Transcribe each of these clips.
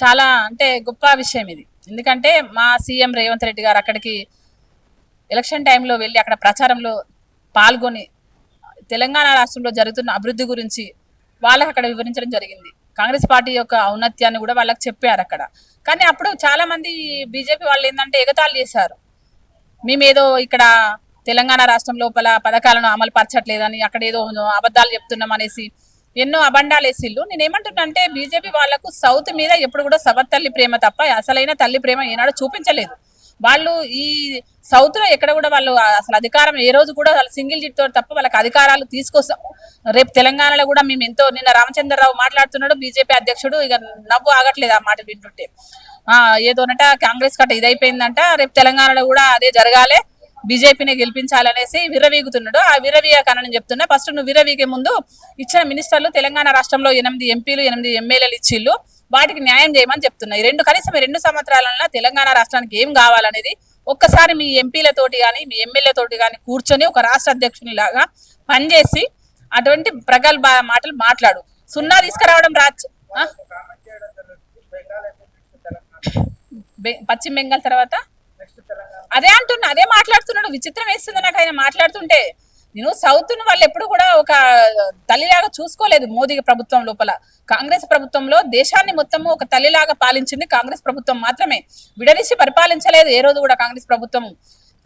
చాలా అంటే గొప్ప విషయం ఇది. ఎందుకంటే మా సీఎం రేవంత్ రెడ్డి గారు అక్కడికి ఎలక్షన్ టైంలో వెళ్ళి అక్కడ ప్రచారంలో పాల్గొని తెలంగాణ రాష్ట్రంలో జరుగుతున్న అభివృద్ధి గురించి వాళ్ళకి అక్కడ వివరించడం జరిగింది. కాంగ్రెస్ పార్టీ యొక్క ఔన్నత్యాన్ని కూడా వాళ్ళకి చెప్పారు అక్కడ. కానీ అప్పుడు చాలా మంది బీజేపీ వాళ్ళు ఏంటంటే ఎగతాళి చేశారు. మేమేదో ఇక్కడ తెలంగాణ రాష్ట్రం లోపల పథకాలను అమలు పరచట్లేదని అక్కడ ఏదో అబద్ధాలు చెప్తున్నాం అనేసి ఎన్నో అబండాలు వేసిళ్ళు. నేనేమంటున్నా అంటే బీజేపీ వాళ్లకు సౌత్ మీద ఎప్పుడు కూడా సవతల్లి ప్రేమ తప్ప అసలైన తల్లి ప్రేమ ఏనాడు చూపించలేదు. వాళ్ళు ఈ సౌత్ లో ఎక్కడ కూడా వాళ్ళు అసలు అధికారం ఏ రోజు కూడా వాళ్ళు సింగిల్ జిట్ తో తప్ప వాళ్ళకి అధికారాలు తీసుకొస్తాం. రేపు తెలంగాణలో కూడా మేము ఎంతో నిన్న రామచంద్రరావు మాట్లాడుతున్నాడు బీజేపీ అధ్యక్షుడు, ఇక నవ్వు ఆగట్లేదు ఆ మాట వింటుంటే. ఏదోనట కాంగ్రెస్ కట్ట ఇదైపోయిందంట, రేపు తెలంగాణలో కూడా అదే జరగాలి, బీజేపీని గెలిపించాలనేసి విర్రవీగుతున్నాడు. ఆ విర్రవీయకనని చెప్తున్నా. ఫస్ట్ నువ్వు విర్రవీగే ముందు ఇచ్చిన మినిస్టర్లు తెలంగాణ రాష్ట్రంలో 8 ఎంపీలు 8 ఎమ్మెల్యేలు ఇచ్చిళ్ళు, వాటికి న్యాయం చేయమని చెప్తున్నా. కనీసం 2 సంవత్సరాలలో తెలంగాణ రాష్ట్రానికి ఏం కావాలనేది ఒక్కసారి మీ ఎంపీలతోటి కానీ మీ ఎమ్మెల్యేతోటి కానీ కూర్చొని ఒక రాష్ట్ర అధ్యక్షుని లాగా పనిచేసి అటువంటి ప్రగల్భ మాటలు మాట్లాడు. సున్నా తీసుకురావడం పశ్చిమ బెంగాల్ తర్వాత అదే అంటున్నా, అదే మాట్లాడుతున్నాడు. విచిత్రం వేస్తుంది నాకు ఆయన మాట్లాడుతుంటే. నేను సౌత్ ను వాళ్ళు ఎప్పుడు కూడా ఒక తల్లిలాగా చూసుకోలేదు. మోదీ ప్రభుత్వం లోపల కాంగ్రెస్ ప్రభుత్వంలో దేశాన్ని మొత్తము ఒక తల్లిలాగా పాలించింది కాంగ్రెస్ ప్రభుత్వం మాత్రమే, విడదీసి పరిపాలించలేదు ఏ రోజు కూడా కాంగ్రెస్ ప్రభుత్వం.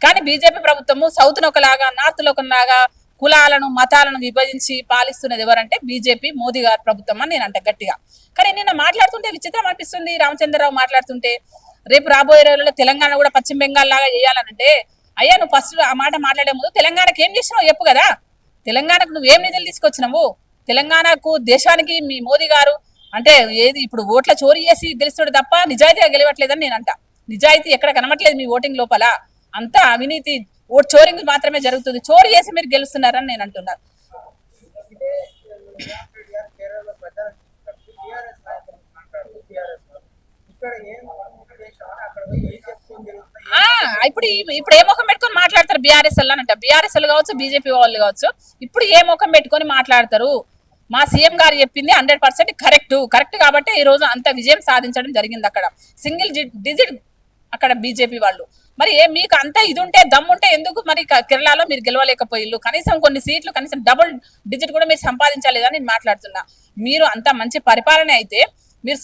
కానీ బీజేపీ ప్రభుత్వము సౌత్ ను ఒకలాగా నార్త్ లో ఒకలాగా కులాలను మతాలను విభజించి పాలిస్తున్నది ఎవరంటే బీజేపీ మోదీ గారి ప్రభుత్వం అని నేను అంటే గట్టిగా. కానీ నిన్న మాట్లాడుతుంటే విచిత్రం అనిపిస్తుంది రామచంద్రరావు మాట్లాడుతుంటే. రేపు రాబోయే రోజుల్లో తెలంగాణ కూడా పశ్చిమ బెంగాల్ లాగా చేయాలనంటే, అయ్యా నువ్వు ఫస్ట్ ఆ మాట మాట్లాడే ముందు తెలంగాణకి ఏం చేసినావు చెప్పు కదా. తెలంగాణకు నువ్వు ఏం నిధులు తీసుకొచ్చినావు? తెలంగాణకు దేశానికి మీ మోదీ గారు అంటే ఏది ఇప్పుడు ఓట్ల చోరీ చేసి గెలుస్తాడు తప్ప నిజాయితీగా గెలవట్లేదని నేను అంట. నిజాయితీ ఎక్కడ కనబట్లేదు మీ ఓటింగ్ లోపల, అంతా అవినీతి ఓట్ చోరింగ్ మాత్రమే జరుగుతుంది. చోరీ చేసి మీరు గెలుస్తున్నారని నేను అంటున్నాను. ఇప్పుడు ఇప్పుడు ఏ ముఖం పెట్టుకొని మాట్లాడతారు బీఆర్ఎస్ అంట. బీఆర్ఎస్ కావచ్చు బీజేపీ వాళ్ళు కావచ్చు, ఇప్పుడు ఏ ముఖం పెట్టుకొని మాట్లాడతారు? మా సీఎం గారు చెప్పింది 100% కరెక్ట్ కాబట్టి ఈ రోజు అంత విజయం సాధించడం జరిగింది. అక్కడ సింగిల్ డిజిట్ అక్కడ బీజేపీ వాళ్ళు. మరి మీకు అంత ఇది ఉంటే దమ్ముంటే ఎందుకు మరి కేరళలో మీరు గెలవలేకపోయిల్లు? కనీసం కొన్ని సీట్లు కనీసం డబుల్ డిజిట్ కూడా మీరు సంపాదించలేదని నేను మాట్లాడుతున్నా. మీరు అంత మంచి పరిపాలన అయితే మీరు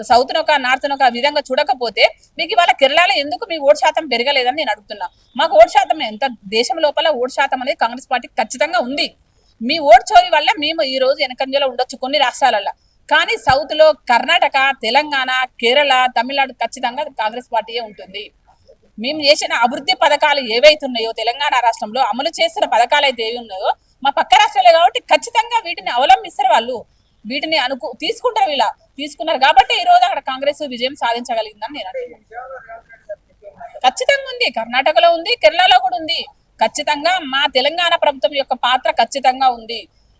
సౌత్ నొక నార్త్ నొక విధంగా చూడకపోతే మీకు ఇవాళ కేరళలో ఎందుకు మీ ఓటు శాతం పెరగలేదని నేను అడుగుతున్నా. మాకు ఓటు శాతం ఎంత దేశం లోపల ఓటు శాతం అనేది కాంగ్రెస్ పార్టీకి ఖచ్చితంగా ఉంది. మీ ఓటు చోరీ వల్ల మేము ఈ రోజు వెనకంజలో ఉండొచ్చు కొన్ని రాష్ట్రాలలో, కానీ సౌత్ లో కర్ణాటక, తెలంగాణ, కేరళ, తమిళనాడు ఖచ్చితంగా కాంగ్రెస్ పార్టీయే ఉంటుంది. మేము చేసిన అభివృద్ధి పథకాలు ఏవైతున్నాయో తెలంగాణ రాష్ట్రంలో అమలు చేసిన పథకాలు అయితే ఏవి ఉన్నాయో మా పక్క రాష్ట్రాలే కాబట్టి ఖచ్చితంగా వీటిని అవలంబిస్తారు. వాళ్ళు వీటిని తీసుకుంటారు. ఇలా తీసుకున్నారు కాబట్టి ఈ రోజు అక్కడ కాంగ్రెస్ విజయం సాధించగలిగిందని నేను అంటున్నాను. ఖచ్చితంగా ఉంది, కర్ణాటకలో ఉంది, కేరళలో కూడా ఉంది. ఖచ్చితంగా మా తెలంగాణ ప్రభుత్వం యొక్క పాత్ర ఖచ్చితంగా ఉంది.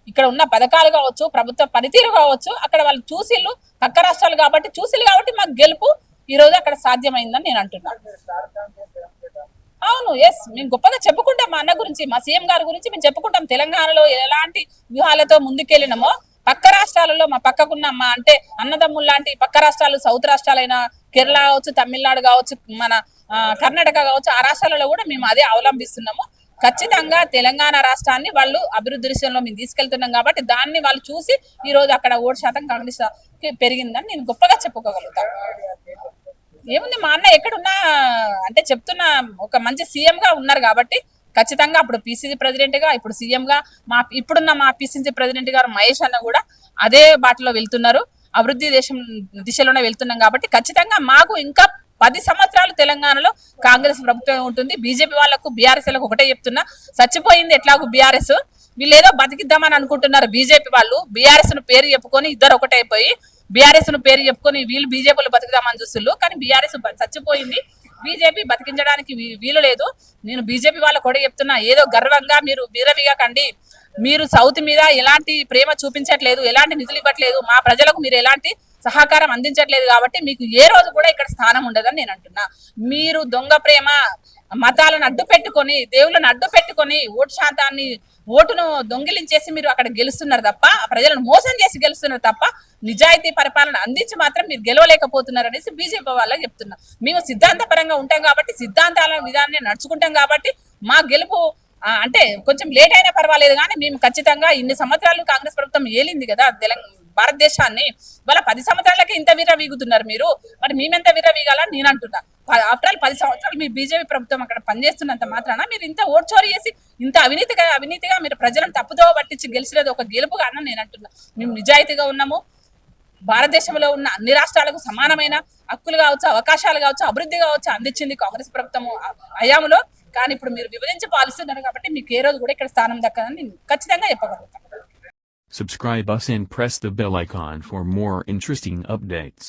ఇక్కడ ఉన్న పథకాలు కావచ్చు, ప్రభుత్వ పనితీరు కావచ్చు, అక్కడ వాళ్ళు చూసిళ్ళు, పక్క రాష్ట్రాలు కాబట్టి చూసిళ్ళు కాబట్టి మాకు గెలుపు ఈ రోజు అక్కడ సాధ్యమైందని నేను అంటున్నాను. అవును, ఎస్, మేము గొప్పగా చెప్పుకుంటాం మా అన్న గురించి, మా సీఎం గారి గురించి మేము చెప్పుకుంటాం. తెలంగాణలో ఎలాంటి వ్యూహాలతో ముందుకెళ్ళినామో పక్క రాష్ట్రాలలో మా పక్కకున్న మా అంటే అన్నదమ్ములు లాంటి పక్క రాష్ట్రాలు సౌత్ రాష్ట్రాలైన కేరళ కావచ్చు, తమిళనాడు కావచ్చు, మన కర్ణాటక కావచ్చు, ఆ రాష్ట్రాలలో కూడా మేము అదే అవలంబిస్తున్నాము. ఖచ్చితంగా తెలంగాణ రాష్ట్రాన్ని వాళ్ళు అభివృద్ధి విషయంలో మేము తీసుకెళ్తున్నాం కాబట్టి దాన్ని వాళ్ళు చూసి ఈ రోజు అక్కడ ఓటు శాతం కాంగ్రెస్ పెరిగిందని నేను గొప్పగా చెప్పుకోగలుగుతాను. ఏముంది, మా అన్న ఎక్కడున్నా అంటే చెప్తున్నా ఒక మంచి సీఎం గా ఉన్నారు కాబట్టి ఖచ్చితంగా అప్పుడు పిసిసి ప్రెసిడెంట్ గా, ఇప్పుడు సీఎం గా ఇప్పుడున్న మా పిసిసి ప్రెసిడెంట్ గారు మహేష్ అన్న కూడా అదే బాటలో వెళ్తున్నారు, అభివృద్ధి దిశలోనే వెళ్తున్నాం కాబట్టి ఖచ్చితంగా మాకు ఇంకా 10 సంవత్సరాలు తెలంగాణలో కాంగ్రెస్ ప్రభుత్వం ఉంటుంది. బీజేపీ వాళ్ళకు బీఆర్ఎస్ లకు ఒకటే చెప్తున్నా, చచ్చిపోయింది ఎట్లాగూ బీఆర్ఎస్. వీళ్ళు ఏదో బతికిద్దామని అనుకుంటున్నారు బీజేపీ వాళ్ళు. బీఆర్ఎస్ ను పేరు చెప్పుకొని ఇద్దరు ఒకటైపోయి బీఆర్ఎస్ ను పేరు చెప్పుకొని వీళ్ళు బీజేపీలు బతుకుదామని చూస్తున్నారు. కానీ బీఆర్ఎస్ చచ్చిపోయింది, బీజేపీ బతికించడానికి వీలు లేదు. నేను బీజేపీ వాళ్ళకు కూడా చెప్తున్నా, ఏదో గర్వంగా మీరు వీరవిగాకండి. మీరు సౌత్ మీద ఎలాంటి ప్రేమ చూపించట్లేదు, ఎలాంటి నిధులు ఇవ్వట్లేదు, మా ప్రజలకు మీరు ఎలాంటి సహకారం అందించట్లేదు కాబట్టి మీకు ఏ రోజు కూడా ఇక్కడ స్థానం ఉండదని నేను అంటున్నా. మీరు దొంగ ప్రేమ మతాలను అడ్డు పెట్టుకొని దేవుళ్ళని అడ్డు పెట్టుకొని ఓటు శాతాన్ని ఓటును దొంగిలించేసి మీరు అక్కడ గెలుస్తున్నారు తప్ప, ప్రజలను మోసం చేసి గెలుస్తున్నారు తప్ప నిజాయితీ పరిపాలన అందించి మాత్రం మీరు గెలవలేకపోతున్నారు అనేసి బీజేపీ వాళ్ళకి చెప్తున్నా. మేము సిద్ధాంతపరంగా ఉంటాం కాబట్టి, సిద్ధాంతాల విధానాన్ని నడుచుకుంటాం కాబట్టి మా గెలుపు అంటే కొంచెం లేట్ అయినా పర్వాలేదు, కానీ మేము ఖచ్చితంగా ఇన్ని సంవత్సరాలు కాంగ్రెస్ ప్రభుత్వం ఏలింది కదా భారతదేశాన్ని. ఇవాళ 10 సంవత్సరాలకి ఇంత వీగుతున్నారు మీరు, మరి మేమెంత వీగాలని నేను అంటున్నా. ఆఫ్టర్ ఆల్ 10 సంవత్సరాలు మీ బీజేపీ ప్రభుత్వం అక్కడ పనిచేస్తున్నంత మాత్రాన మీరు ఇంత ఓటు చోరీ చేసి ఇంత అవినీతిగా మీరు ప్రజలను తప్పుదో పట్టించి గెలిచినది ఒక గెలుపుగా అన్న నేను అంటున్నా. మేము నిజాయితీగా ఉన్నాము. భారతదేశంలో ఉన్న అన్ని రాష్ట్రాలకు సమానమైన హక్కులు కావచ్చు, అవకాశాలు కావచ్చు, అభివృద్ధి కావచ్చు అందించింది కాంగ్రెస్ ప్రభుత్వం హయాంలో. కానీ ఇప్పుడు మీరు విభజించి పాలిస్తున్నారు కాబట్టి మీకు ఏ రోజు కూడా ఇక్కడ స్థానం దక్కదని నేను ఖచ్చితంగా చెప్పగలుగుతాను. Subscribe us and press the bell icon for more interesting updates.